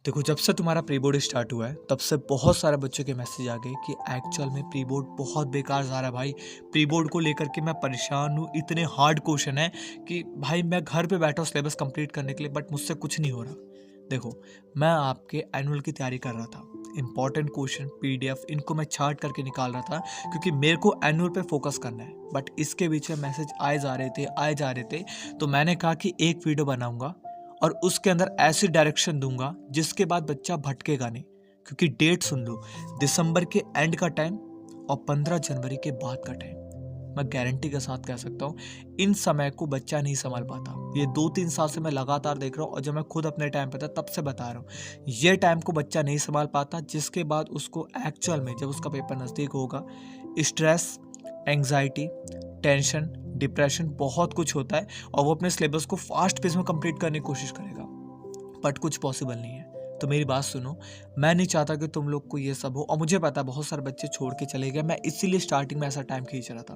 देखो, जब से तुम्हारा प्री बोर्ड स्टार्ट हुआ है तब से बहुत सारे बच्चों के मैसेज आ गए कि एक्चुअल में प्री बोर्ड बहुत बेकार जा रहा है भाई। प्री बोर्ड को लेकर के मैं परेशान हूँ, इतने हार्ड क्वेश्चन है कि भाई मैं घर पे बैठा हूँ सिलेबस कंप्लीट करने के लिए बट मुझसे कुछ नहीं हो रहा। देखो, मैं आपके एनुअल की तैयारी कर रहा था, इंपॉर्टेंट क्वेश्चन पीडीएफ इनको मैं चार्ट करके निकाल रहा था क्योंकि मेरे को एनुअल पे फोकस करना है। बट इसके बीच में मैसेज आए जा रहे थे तो मैंने कहा कि एक वीडियो बनाऊंगा और उसके अंदर ऐसी डायरेक्शन दूंगा जिसके बाद बच्चा भटकेगा नहीं। क्योंकि डेट सुन लो, दिसंबर के एंड का टाइम और 15 जनवरी के बाद का टाइम, मैं गारंटी के साथ कह सकता हूँ इन समय को बच्चा नहीं संभाल पाता। ये 2-3 साल से मैं लगातार देख रहा हूँ और जब मैं खुद अपने टाइम पे था तब से बता रहा हूँ ये टाइम को बच्चा नहीं संभाल पाता, जिसके बाद उसको एक्चुअल में जब उसका पेपर नज़दीक होगा स्ट्रेस, एंग्जाइटी, टेंशन, डिप्रेशन बहुत कुछ होता है और वो अपने सिलेबस को फास्ट पेस में कंप्लीट करने की कोशिश करेगा बट कुछ पॉसिबल नहीं है। तो मेरी बात सुनो, मैं नहीं चाहता कि तुम लोग को ये सब हो और मुझे पता है बहुत सारे बच्चे छोड़ के चले गए। मैं इसीलिए स्टार्टिंग में ऐसा टाइम खींच रहा था,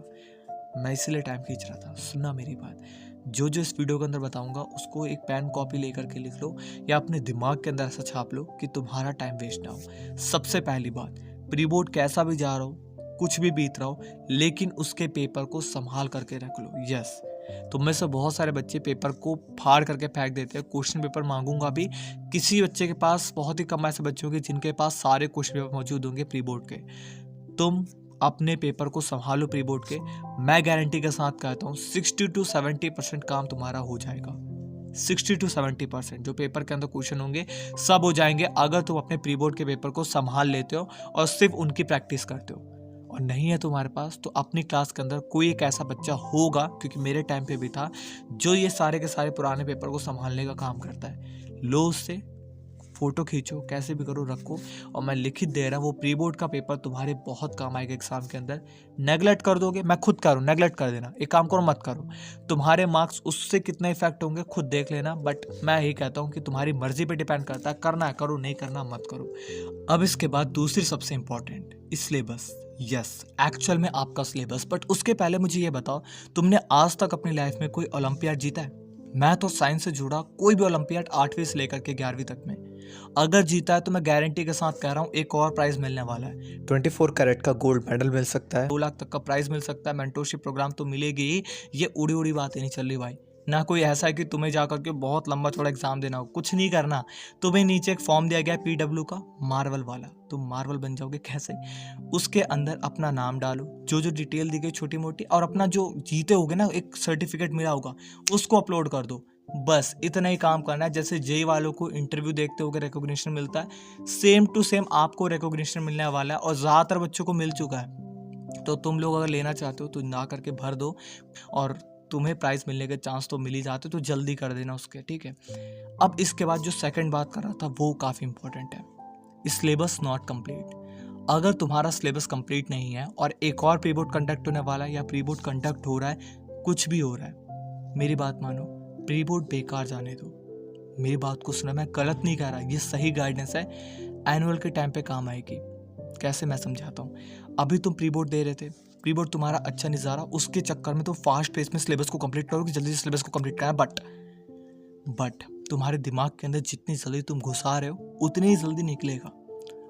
सुनना मेरी बात। जो जो इस वीडियो के अंदर बताऊंगा उसको एक पेन कॉपी लेकर के लिख लो या अपने दिमाग के अंदर ऐसा छाप लो कि तुम्हारा टाइम वेस्ट ना हो। सबसे पहली बात, प्री बोर्ड कैसा भी जा रहा हो, कुछ भी बीत रहा हो, लेकिन उसके पेपर को संभाल करके रख लो। यस, तुम में से बहुत सारे बच्चे पेपर को फाड़ करके फेंक देते हैं। क्वेश्चन पेपर मांगूंगा भी, किसी बच्चे के पास, बहुत ही कम ऐसे बच्चे होंगे जिनके पास सारे क्वेश्चन पेपर मौजूद होंगे प्री बोर्ड के। तुम अपने पेपर को संभालो प्री बोर्ड के, मैं गारंटी के साथ कहता हूँ 60 to 70% काम तुम्हारा हो जाएगा। 60 to 70% जो पेपर के अंदर क्वेश्चन होंगे सब हो जाएंगे अगर तुम अपने प्री बोर्ड के पेपर को संभाल लेते हो और सिर्फ उनकी प्रैक्टिस करते हो। और नहीं है तुम्हारे पास तो अपनी क्लास के अंदर कोई एक ऐसा बच्चा होगा, क्योंकि मेरे टाइम पे भी था, जो ये सारे के सारे पुराने पेपर को संभालने का काम करता है। लो उससे फोटो खींचो, कैसे भी करो रखो, और मैं लिखित दे रहा हूँ वो प्री बोर्ड का पेपर तुम्हारे बहुत काम आएगा एग्जाम के अंदर। नेगलेक्ट कर दोगे, मैं खुद करूँ, नेगलेक्ट कर देना, एक काम करो मत करो, तुम्हारे मार्क्स उससे कितने इफेक्ट होंगे खुद देख लेना। बट मैं यही कहता हूँ कि तुम्हारी मर्जी पे डिपेंड करता है, करना है करो, नहीं करना मत करो। अब इसके बाद दूसरी सबसे इंपॉर्टेंट, सिलेबस। यस, एक्चुअल में आपका सिलेबस। बट उसके पहले मुझे ये बताओ, तुमने आज तक अपनी लाइफ में कोई ओलंपियाड जीता है? मैं तो साइंस से जुड़ा कोई भी ओलंपियाड 8वीं से लेकर के 11वीं तक में अगर जीता है तो मैं गारंटी के साथ कह रहा हूँ एक और प्राइज मिलने वाला है। 24 कैरेट का गोल्ड मेडल मिल सकता है, 2 लाख तक का प्राइज मिल सकता है, मेंटोरशिप प्रोग्राम तो मिलेगी ही। ये उड़ी उड़ी बातें नहीं चल रही भाई। ना कोई ऐसा है कि तुम्हें जाकर के बहुत लंबा चौड़ा एग्जाम देना हो, कुछ नहीं करना। तुम्हें नीचे एक फॉर्म दिया गया है पीडब्ल्यू का, मार्वल वाला, तुम मार्वल बन जाओगे। कैसे? उसके अंदर अपना नाम डालो, जो जो डिटेल दी गई छोटी मोटी, और अपना जो जीते होगे ना, एक सर्टिफिकेट मिला होगा, उसको अपलोड कर दो। बस इतना ही काम करना है। जैसे जेई वालों को इंटरव्यू देखते होगे रिकॉग्निशन मिलता है, सेम टू सेम आपको रिकॉग्निशन मिलने वाला है और ज़्यादातर बच्चों को मिल चुका है। तो तुम लोग अगर लेना चाहते हो तो ना करके भर दो, और तुम्हें प्राइस मिलने के चांस तो मिल ही जाते, तो जल्दी कर देना उसके, ठीक है। अब इसके बाद जो सेकंड बात कर रहा था वो काफ़ी इंपॉर्टेंट है, सिलेबस नॉट कंप्लीट। अगर तुम्हारा सिलेबस कंप्लीट नहीं है और एक और प्री बोर्ड कंडक्ट होने वाला है या प्री बोर्ड कंडक्ट हो रहा है, कुछ भी हो रहा है, मेरी बात मानो, प्री बोर्ड बेकार जाने दो। मेरी बात को सुना, मैं गलत नहीं कह रहा, ये सही गाइडेंस है, एनुअल के टाइम पे काम आएगी। कैसे, मैं समझाता हूँ। अभी तुम प्री बोर्ड दे रहे थे, प्री बोर्ड तुम्हारा अच्छा नहीं जा रहा, उसके चक्कर में तुम फास्ट पेस में सिलेबस को कंप्लीट करोगे, जल्दी से सिलेबस को कंप्लीट करना। बट तुम्हारे दिमाग के अंदर जितनी जल्दी तुम घुसा रहे हो उतनी ही जल्दी निकलेगा,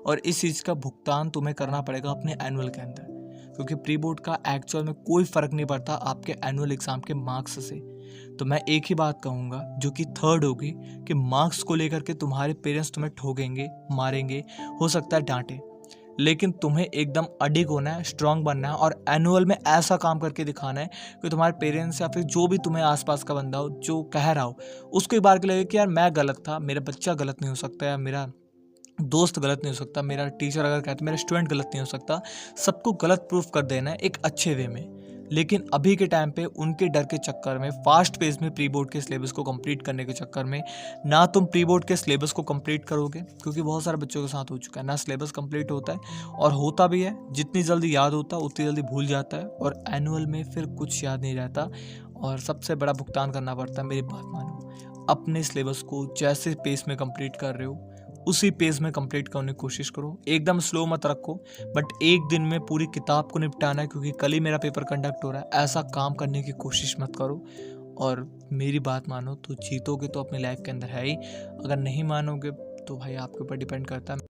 और इस चीज़ का भुगतान तुम्हें करना पड़ेगा अपने एनुअल के अंदर। क्योंकि प्री बोर्ड का एक्चुअल में कोई फ़र्क नहीं पड़ता आपके एनुअल एग्ज़ाम के मार्क्स से। तो मैं एक ही बात कहूँगा जो कि थर्ड होगी, कि मार्क्स को लेकर के तुम्हारे पेरेंट्स तुम्हें ठोकेंगे, मारेंगे, हो सकता है डांटे, लेकिन तुम्हें एकदम अडिग होना है, स्ट्रांग बनना है, और एनुअल में ऐसा काम करके दिखाना है कि तुम्हारे पेरेंट्स या फिर जो भी तुम्हें आसपास का बंदा हो जो कह रहा हो, उसको एक बार के लगे कि यार मैं गलत था, मेरा बच्चा गलत नहीं हो सकता, या मेरा दोस्त गलत नहीं हो सकता, मेरा टीचर अगर कहता है मेरा स्टूडेंट गलत नहीं हो सकता। सबको गलत प्रूफ कर देना है एक अच्छे वे में। लेकिन अभी के टाइम पे उनके डर के चक्कर में, फास्ट पेस में प्री बोर्ड के सिलेबस को कंप्लीट करने के चक्कर में, ना तुम प्री बोर्ड के सिलेबस को कंप्लीट करोगे, क्योंकि बहुत सारे बच्चों के साथ हो चुका है, ना सिलेबस कंप्लीट होता है, और होता भी है जितनी जल्दी याद होता है उतनी जल्दी भूल जाता है, और एनुअल में फिर कुछ याद नहीं रहता, और सबसे बड़ा भुगतान करना पड़ता है। मेरी बात मानो, अपने सिलेबस को जैसे पेस में कंप्लीट कर रहे हो उसी पेज में कंप्लीट करने की कोशिश करो, एकदम स्लो मत रखो। बट एक दिन में पूरी किताब को निपटाना है क्योंकि कल ही मेरा पेपर कंडक्ट हो रहा है, ऐसा काम करने की कोशिश मत करो। और मेरी बात मानो तो जीतोगे तो अपनी लाइफ के अंदर है ही, अगर नहीं मानोगे तो भाई आपके ऊपर डिपेंड करता है।